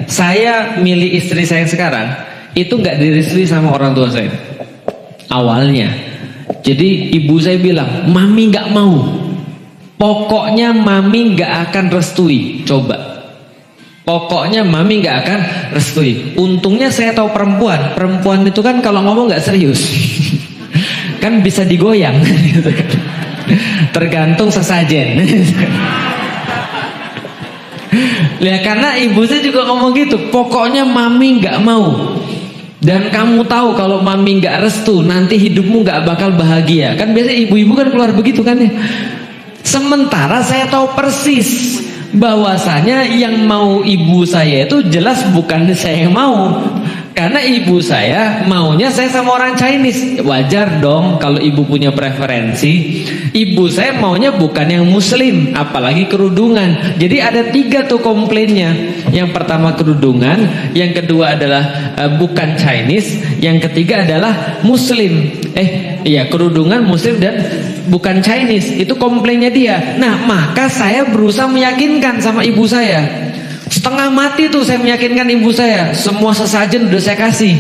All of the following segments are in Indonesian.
Saya milih istri saya sekarang itu nggak direstui sama orang tua saya awalnya. Jadi ibu saya bilang, mami nggak mau, pokoknya mami nggak akan restui. Coba, pokoknya mami nggak akan restui. Untungnya saya tahu perempuan itu kan kalau ngomong nggak serius, kan bisa digoyang, tergantung sesajen. Ya karena ibu saya juga ngomong gitu, pokoknya mami nggak mau. Dan kamu tahu kalau mami nggak restu, nanti hidupmu nggak bakal bahagia. Kan biasa ibu-ibu kan keluar begitu kan ya. Sementara saya tahu persis bahwasanya yang mau ibu saya itu jelas bukan saya yang mau. Karena ibu saya maunya saya sama orang Chinese. Wajar dong kalau ibu punya preferensi. Ibu saya maunya bukan yang muslim, apalagi kerudungan. Jadi ada 3 tuh komplainnya. Yang pertama kerudungan, yang kedua adalah bukan Chinese, yang ketiga adalah muslim. Iya, kerudungan, muslim, dan bukan Chinese. Itu komplainnya dia. Nah, maka saya berusaha meyakinkan sama ibu saya. Setengah mati tuh saya meyakinkan ibu saya. Semua sesajen udah saya kasih,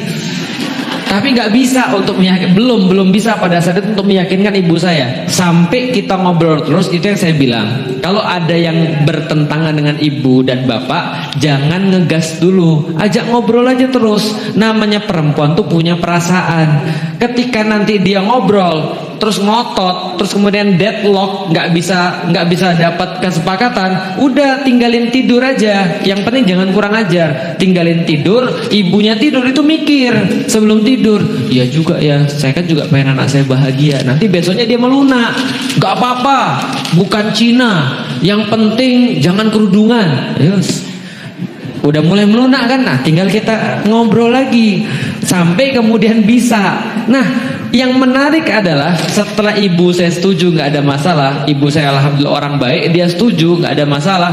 tapi nggak bisa untuk meyakinkan, belum bisa pada saat itu untuk meyakinkan ibu saya. Sampai kita ngobrol terus, itu yang saya bilang, kalau ada yang bertentangan dengan ibu dan bapak, jangan ngegas dulu, ajak ngobrol aja terus. Namanya perempuan tuh punya perasaan. Ketika nanti dia ngobrol terus ngotot, terus kemudian deadlock, nggak bisa dapat kesepakatan, udah tinggalin tidur aja. Yang penting jangan kurang ajar, tinggalin tidur. Ibunya tidur itu mikir sebelum tidur, iya juga ya, saya kan juga pengen anak saya bahagia. Nanti besoknya dia melunak, nggak apa-apa, bukan Cina, yang penting jangan kerudungan. Yes. Udah mulai melunak kan, nah tinggal kita ngobrol lagi sampai kemudian bisa. Nah, yang menarik adalah setelah ibu saya setuju nggak ada masalah, ibu saya alhamdulillah orang baik, dia setuju nggak ada masalah.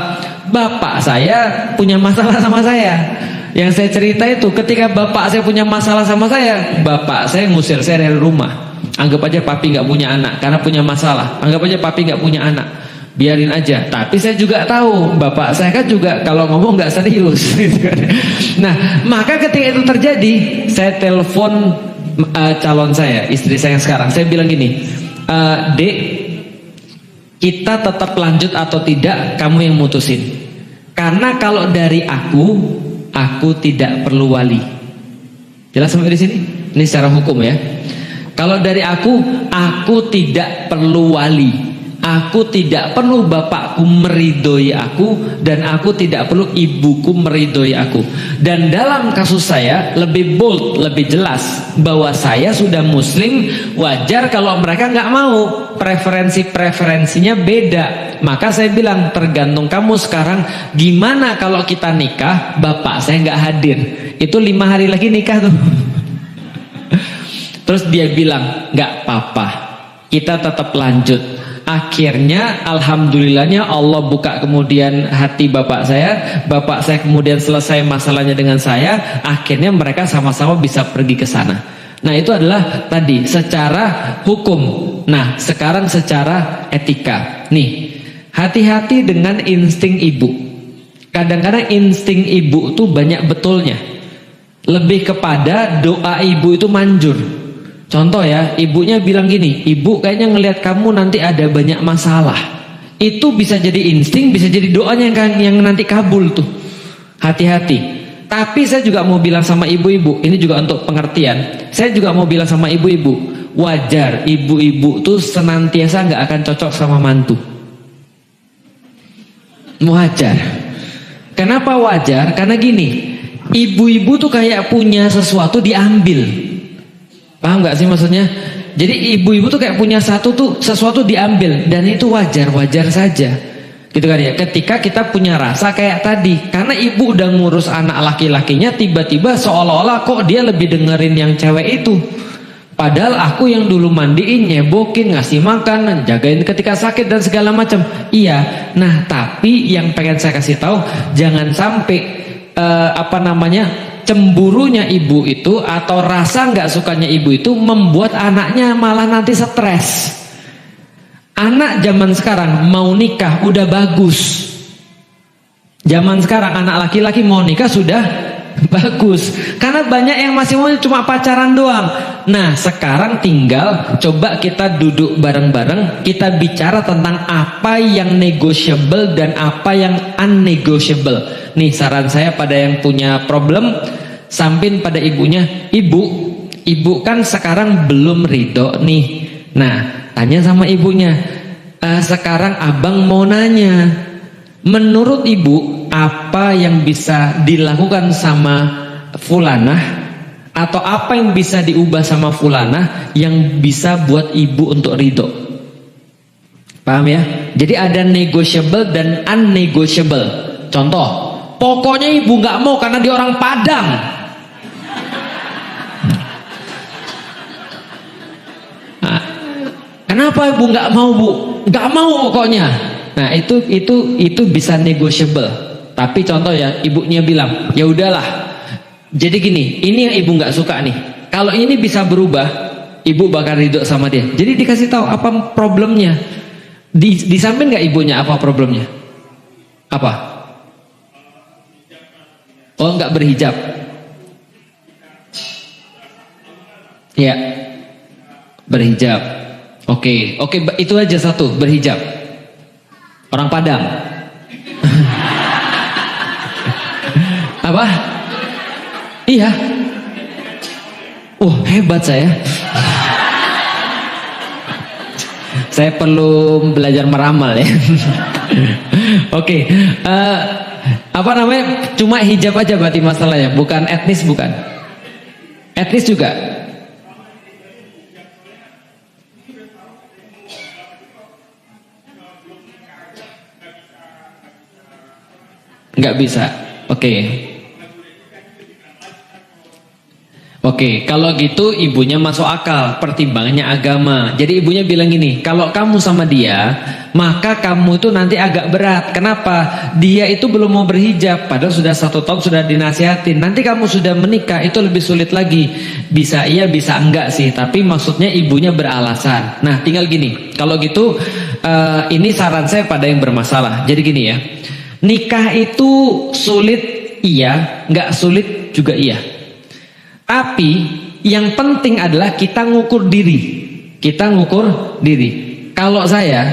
Bapak saya punya masalah sama saya. Yang saya cerita itu ketika bapak saya punya masalah sama saya, bapak saya ngusir saya dari rumah. Anggap aja papi nggak punya anak karena punya masalah. Anggap aja papi nggak punya anak, biarin aja. Tapi saya juga tahu bapak saya kan juga kalau ngomong nggak serius. Nah, maka ketika itu terjadi, saya telepon calon saya, istri saya yang sekarang. Saya bilang gini, Dek, kita tetap lanjut atau tidak, kamu yang mutusin. Karena kalau dari aku tidak perlu wali. Jelas sampai di sini? Ini secara hukum ya. Kalau dari aku tidak perlu wali. Aku tidak perlu bapakku meridhoi aku, dan aku tidak perlu ibuku meridhoi aku. Dan dalam kasus saya lebih bold, lebih jelas bahwa saya sudah muslim. Wajar kalau mereka nggak mau, preferensinya beda. Maka saya bilang, tergantung kamu sekarang. Gimana kalau kita nikah, bapak saya nggak hadir? Itu 5 hari lagi nikah tuh. Terus dia bilang, nggak apa-apa, kita tetap lanjut. Akhirnya alhamdulillahnya Allah buka kemudian hati bapak saya kemudian selesai masalahnya dengan saya. Akhirnya mereka sama-sama bisa pergi ke sana. Nah, itu adalah tadi secara hukum. Nah, sekarang secara etika. Nih, hati-hati dengan insting ibu. Kadang-kadang insting ibu tuh banyak betulnya. Lebih kepada doa ibu itu manjur. Contoh ya, ibunya bilang gini, ibu kayaknya ngelihat kamu nanti ada banyak masalah. Itu bisa jadi insting, bisa jadi doanya yang nanti kabul tuh. Hati-hati. Tapi saya juga mau bilang sama ibu-ibu, ini juga untuk pengertian. Saya juga mau bilang sama ibu-ibu, wajar ibu-ibu tuh senantiasa nggak akan cocok sama mantu. Wajar. Kenapa wajar? Karena gini, ibu-ibu tuh kayak punya sesuatu diambil. Paham gak sih maksudnya? Jadi ibu-ibu tuh kayak punya sesuatu diambil, dan itu wajar saja. Gitu kan ya. Ketika kita punya rasa kayak tadi, karena ibu udah ngurus anak laki-lakinya, tiba-tiba seolah-olah kok dia lebih dengerin yang cewek itu. Padahal aku yang dulu mandiin, nyebokin, ngasih makan, jagain ketika sakit dan segala macam. Iya. Nah, tapi yang pengen saya kasih tahu, jangan sampai cemburunya ibu itu atau rasa nggak sukanya ibu itu membuat anaknya malah nanti stres. Anak zaman sekarang mau nikah udah bagus, Zaman sekarang anak laki-laki mau nikah sudah bagus, karena banyak yang masih mau cuma pacaran doang. Nah sekarang tinggal coba kita duduk bareng-bareng, kita bicara tentang apa yang negotiable dan apa yang unnegotiable. Nih saran saya pada yang punya problem, sampein pada ibunya, ibu kan sekarang belum ridho nih. Nah tanya sama ibunya, sekarang abang mau nanya, menurut ibu apa yang bisa dilakukan sama fulanah, atau apa yang bisa diubah sama fulanah yang bisa buat ibu untuk ridho? Paham ya? Jadi ada negotiable dan unnegotiable. Contoh, pokoknya ibu nggak mau karena dia orang Padang. Nah, kenapa ibu nggak mau, bu? Nggak mau pokoknya. Nah itu bisa negotiable. Tapi contoh ya, ibunya bilang, ya udahlah. Jadi gini, ini yang ibu nggak suka nih. Kalau ini bisa berubah, ibu bakal ridho sama dia. Jadi dikasih tahu apa problemnya. Disampaikan nggak ibunya apa problemnya? Apa? Oh nggak berhijab. Ya, berhijab. Oke, itu aja satu, berhijab. Orang Padang. Apa? Iya. Hebat saya. Saya perlu belajar meramal ya. Oke. Apa namanya? Cuma hijab aja berarti masalahnya, bukan etnis, bukan. Etnis juga. Nggak bisa. Oke, kalau gitu ibunya masuk akal, pertimbangannya agama. Jadi ibunya bilang gini, kalau kamu sama dia, maka kamu itu nanti agak berat. Kenapa? Dia itu belum mau berhijab, padahal sudah 1 tahun sudah dinasihatin. Nanti kamu sudah menikah, itu lebih sulit lagi. Bisa iya, bisa enggak sih. Tapi maksudnya ibunya beralasan. Nah, tinggal gini, kalau gitu ini saran saya pada yang bermasalah. Jadi gini ya, nikah itu sulit iya, nggak sulit juga iya. Tapi yang penting adalah kita ngukur diri. Kita ngukur diri. Kalau saya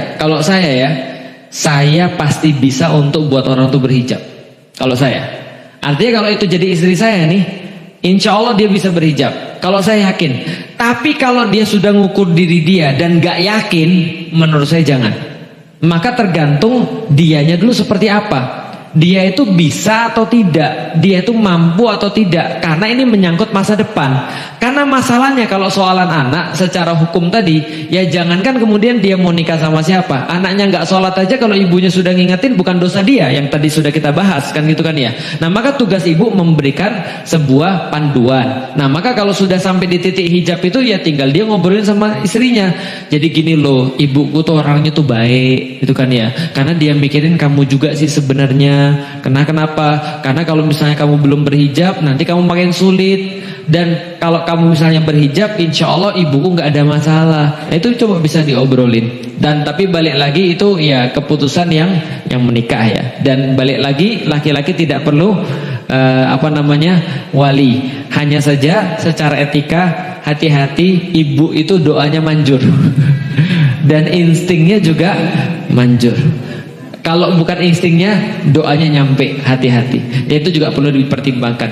ya, saya pasti bisa untuk buat orang itu berhijab. Kalau saya. Artinya kalau itu jadi istri saya nih, insya Allah dia bisa berhijab. Kalau saya yakin. Tapi kalau dia sudah ngukur diri dia dan gak yakin, menurut saya jangan. Maka tergantung dianya dulu seperti apa. Dia itu bisa atau tidak, dia itu mampu atau tidak, karena ini menyangkut masa depan. Karena masalahnya kalau soalan anak secara hukum tadi, ya jangankan kemudian dia mau nikah sama siapa, anaknya nggak sholat aja kalau ibunya sudah ngingetin bukan dosa dia, yang tadi sudah kita bahas kan gitu kan ya. Nah maka tugas ibu memberikan sebuah panduan. Nah maka kalau sudah sampai di titik hijab itu ya tinggal dia ngobrolin sama istrinya. Jadi gini loh, ibuku tuh orangnya tuh baik, gitu kan ya. Karena dia mikirin kamu juga sih sebenarnya. Kenapa? Karena kalau misalnya kamu belum berhijab, nanti kamu makin sulit. Dan kalau kamu misalnya berhijab, insya Allah ibuku nggak ada masalah. Nah, itu coba bisa diobrolin. Dan tapi balik lagi itu ya keputusan yang menikah ya. Dan balik lagi laki-laki tidak perlu wali. Hanya saja secara etika hati-hati, ibu itu doanya manjur. Dan instingnya juga manjur. Kalau bukan instingnya, doanya nyampe, hati-hati. Itu juga perlu dipertimbangkan.